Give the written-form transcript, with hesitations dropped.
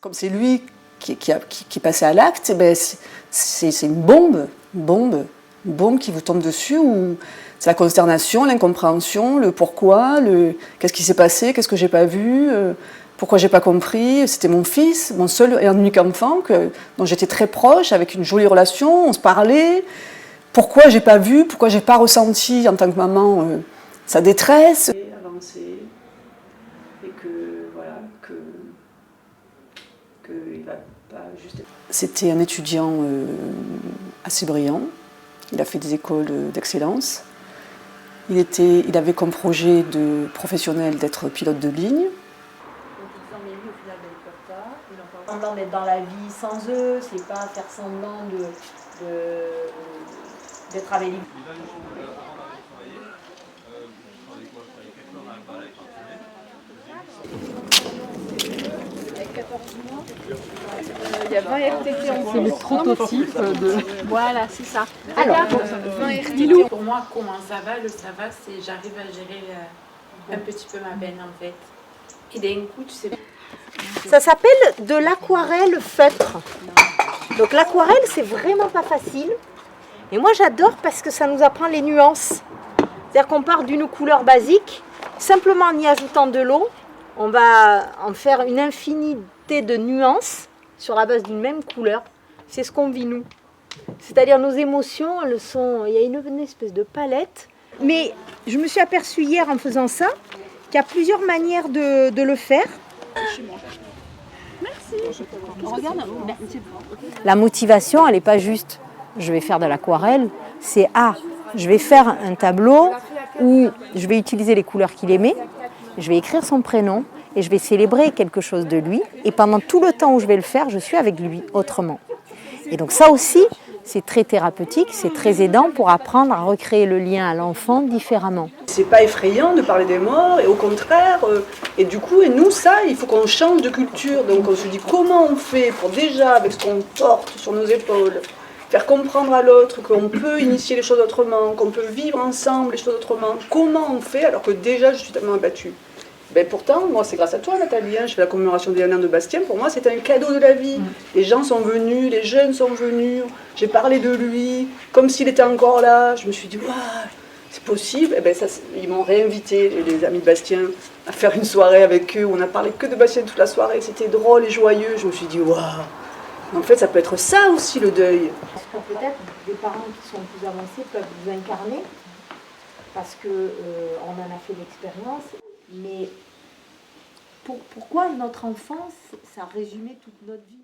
Comme c'est lui qui est passé à l'acte, ben c'est une bombe qui vous tombe dessus, où c'est la consternation, l'incompréhension, le pourquoi, qu'est-ce qui s'est passé, qu'est-ce que j'ai pas vu, pourquoi j'ai pas compris. C'était mon fils, mon seul et unique enfant, dont j'étais très proche, avec une jolie relation, on se parlait. Pourquoi j'ai pas vu, pourquoi j'ai pas ressenti en tant que maman sa détresse. Avancer, et que voilà, il va pas juste. C'était un étudiant assez brillant. Il a fait des écoles d'excellence. Il avait comme projet professionnel d'être pilote de ligne. Semblant d'être dans la vie sans eux, c'est pas faire semblant d'être avec lui. Il y a 20 RTT c'est le prototype de... Voilà, c'est ça. Alors, 20 RTT. Pour moi, comment ça va? Le ça va, c'est j'arrive à gérer un petit peu ma peine en fait. Et d'un coup, tu sais... Ça s'appelle de l'aquarelle feutre. Donc l'aquarelle, c'est vraiment pas facile. Et moi, j'adore parce que ça nous apprend les nuances. C'est-à-dire qu'on part d'une couleur basique, simplement en y ajoutant de l'eau, on va en faire une infinité de nuances sur la base d'une même couleur. C'est ce qu'on vit nous. C'est-à-dire nos émotions, elles sont... il y a une espèce de palette. Mais je me suis aperçue hier en faisant ça qu'il y a plusieurs manières de le faire. Merci. La motivation, elle n'est pas juste je vais faire de l'aquarelle, c'est je vais faire un tableau où je vais utiliser les couleurs qu'il aimait, je vais écrire son prénom et je vais célébrer quelque chose de lui. Et pendant tout le temps où je vais le faire, je suis avec lui autrement. Et donc ça aussi, c'est très thérapeutique, c'est très aidant pour apprendre à recréer le lien à l'enfant différemment. C'est pas effrayant de parler des morts, et au contraire, et du coup, nous, ça, il faut qu'on change de culture. Donc on se dit comment on fait pour déjà, avec ce qu'on porte sur nos épaules, faire comprendre à l'autre qu'on peut initier les choses autrement, qu'on peut vivre ensemble les choses autrement. Comment on fait alors que déjà je suis tellement abattue? Ben pourtant, moi c'est grâce à toi Nathalie, je fais la commémoration des 1 an de Bastien, pour moi c'est un cadeau de la vie. Les gens sont venus, les jeunes sont venus, j'ai parlé de lui, comme s'il était encore là, je me suis dit, waouh, c'est possible. Et ben ça, ils m'ont réinvité, les amis de Bastien, à faire une soirée avec eux, on a parlé que de Bastien toute la soirée, c'était drôle et joyeux, je me suis dit, waouh. En fait, ça peut être ça aussi, le deuil. Peut-être des parents qui sont plus avancés peuvent vous incarner, parce qu'on en a fait l'expérience. Mais pourquoi notre enfance, ça résumait toute notre vie?